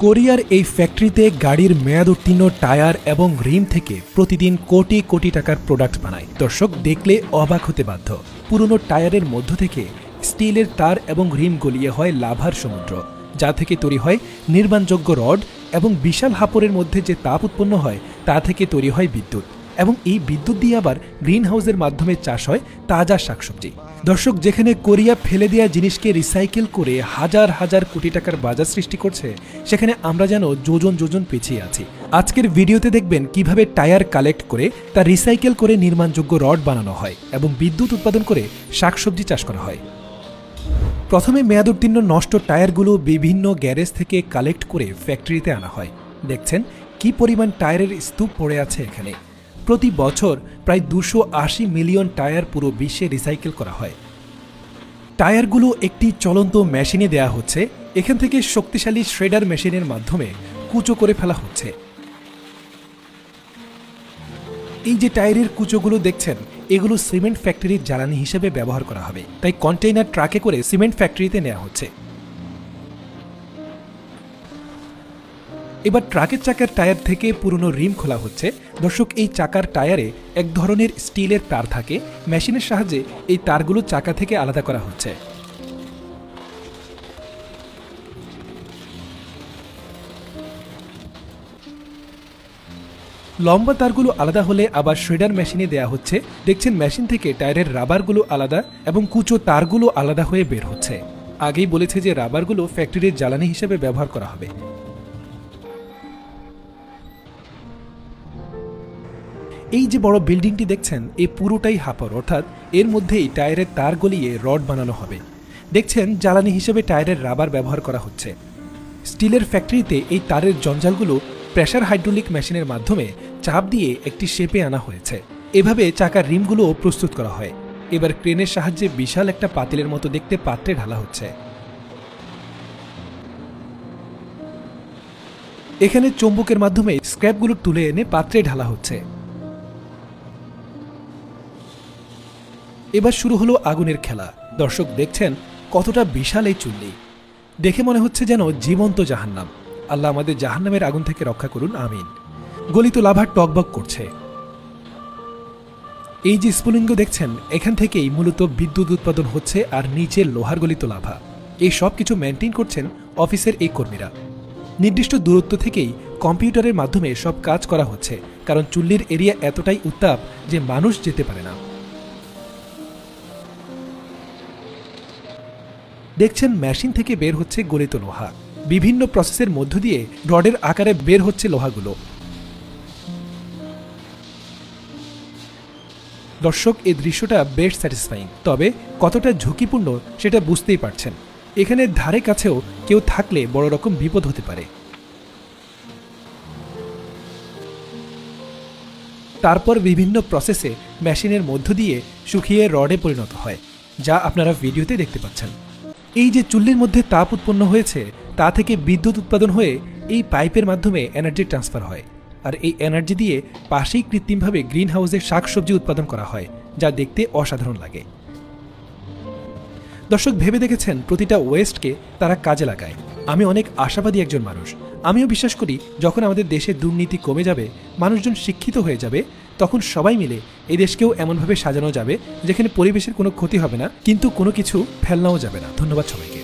কোরিয়ার এই ফ্যাক্টরিতে গাড়ির মেয়াদ উত্তীর্ণ টায়ার এবং রিম থেকে প্রতিদিন কোটি কোটি টাকার প্রোডাক্ট বানায়। দর্শক দেখলে অবাক হতে বাধ্য। পুরনো টায়ারের মধ্য থেকে স্টিলের তার এবং রিম গলিয়ে হয় লাভার সমুদ্র, যা থেকে তৈরি হয় নির্মাণযোগ্য রড, এবং বিশাল হাপরের মধ্যে যে তাপ উৎপন্ন হয় তা থেকে তৈরি হয় বিদ্যুৎ, এবং এই বিদ্যুৎ দিয়ে আবার গ্রিন হাউসের মাধ্যমে চাষ হয় তাজা শাকসবজি। দর্শক, যেখানে কোরিয়া ফেলে দেওয়া জিনিসকে রিসাইকেল করে হাজার হাজার কোটি টাকার বাজার সৃষ্টি করছে, সেখানে আমরা যেন যোজন যোজন পিছিয়ে আছি। আজকের ভিডিওতে দেখবেন কিভাবে টায়ার কালেক্ট করে তা রিসাইকেল করে নির্মাণযোগ্য রড বানানো হয় এবং বিদ্যুৎ উৎপাদন করে শাকসবজি চাষ করা হয়। প্রথমে মেয়াদোত্তীর্ণ নষ্ট টায়ারগুলো বিভিন্ন গ্যারেজ থেকে কালেক্ট করে ফ্যাক্টরিতে আনা হয়। দেখছেন কি পরিমাণ টায়ারের স্তূপ পড়ে আছে এখানে। প্রতি বছর প্রায় 280 মিলিয়ন টায়ার পুরো বিশ্বে রিসাইকেল করা হয়। টায়ারগুলো একটি চলন্ত মেশিনে দেয়া হচ্ছে। এখান থেকে শক্তিশালী শ্রেডার মেশিনের মাধ্যমে কুচো করে ফেলা হচ্ছে। এই যে টায়ারের কুচোগুলো দেখছেন, এগুলো সিমেন্ট ফ্যাক্টরির জ্বালানি হিসেবে ব্যবহার করা হবে, তাই কন্টেইনার ট্রাকে করে সিমেন্ট ফ্যাক্টরিতে নেওয়া হচ্ছে। এবার ট্রাকের চাকার টায়ার থেকে পুরনো রিম খোলা হচ্ছে। দর্শক, এই চাকার টায়ারে এক ধরনের স্টিলের তার থাকে। মেশিনের সাহায্যে এই তারগুলো চাকা থেকে আলাদা করা হচ্ছে। লম্বা তারগুলো আলাদা হলে আবার শ্রেডার মেশিনে দেয়া হচ্ছে। দেখছেন মেশিন থেকে টায়ারের রাবারগুলো আলাদা এবং কুচো তারগুলো আলাদা হয়ে বের হচ্ছে। আগেই বলেছে যে রাবারগুলো ফ্যাক্টরির জ্বালানি হিসেবে ব্যবহার করা হবে। এই যে বড় বিল্ডিংটি দেখছেন, এই পুরোটাই হাপর, অর্থাৎ এর মধ্যেই টায়ারের তার গলিয়ে রড বানানো হবে। দেখছেন জ্বালানি হিসেবে টায়ারের রাবার ব্যবহার করা হচ্ছে। স্টিলের ফ্যাক্টরিতে এই তারের জঞ্জালগুলো প্রেসার হাইড্রোলিক মেশিনের মাধ্যমে চাপ দিয়ে একটি শেপে আনা হয়েছে। এভাবে চাকার রিমগুলোও প্রস্তুত করা হয়। এবার ক্রেনের সাহায্যে বিশাল একটা পাতিলের মতো দেখতে পাত্রে ঢালা হচ্ছে। এখানে চুম্বকের মাধ্যমে স্ক্র্যাপগুলো তুলে এনে পাত্রে ঢালা হচ্ছে। এবার শুরু হলো আগুনের খেলা। দর্শক দেখছেন কতটা বিশাল এই চুল্লি। দেখে মনে হচ্ছে যেন জীবন্ত জাহান্নাম। আল্লাহ আমাদের জাহান্নামের আগুন থেকে রক্ষা করুন, আমিন। গলিত লাভা টকবক করছে। এই যে স্ফুলিঙ্গ দেখছেন, এখান থেকেই মূলত বিদ্যুৎ উৎপাদন হচ্ছে, আর নিচে লোহার গলিত লাভা। এই সব কিছু মেনটেন করছেন অফিসের এই কর্মীরা। নির্দিষ্ট দূরত্ব থেকেই কম্পিউটারের মাধ্যমে সব কাজ করা হচ্ছে, কারণ চুল্লির এরিয়া এতটাই উত্তাপ যে মানুষ যেতে পারে না। দেখছেন মেশিন থেকে বের হচ্ছে গলিত লোহা। বিভিন্ন প্রসেসের মধ্য দিয়ে রডের আকারে বের হচ্ছে লোহাগুলো। দর্শক, এই দৃশ্যটা বেশ স্যাটিসফাইং, তবে কতটা ঝুঁকিপূর্ণ সেটা বুঝতেই পারছেন। এখানে ধারে কাছেও কেউ থাকলে বড় রকম বিপদ হতে পারে। তারপর বিভিন্ন প্রসেসে মেশিনের মধ্য দিয়ে শুকিয়ে রডে পরিণত হয়, যা আপনারা ভিডিওতে দেখতে পাচ্ছেন। এই যে চুল্লির মধ্যে তাপ উৎপন্ন হয়েছে, তা থেকে বিদ্যুৎ উৎপাদন হয়ে এই পাইপের মাধ্যমে এনার্জি ট্রান্সফার হয়, আর এই এনার্জি দিয়ে পাশেই কৃত্রিমভাবে গ্রিন হাউসে শাকসবজি উৎপাদন করা হয়, যা দেখতে অসাধারণ লাগে। দর্শক, ভেবে দেখেছেন প্রতিটা ওয়েস্টকে তারা কাজে লাগায়। আমি অনেক আশাবাদী একজন মানুষ। আমিও বিশ্বাস করি যখন আমাদের দেশে দুর্নীতি কমে যাবে, মানুষজন শিক্ষিত হয়ে যাবে, তখন সবাই মিলে এই দেশকেও এমনভাবে সাজানো যাবে যেখানে পরিবেশের কোনো ক্ষতি হবে না, কিন্তু কোনো কিছু ফেলনাও যাবে না। ধন্যবাদ সবাইকে।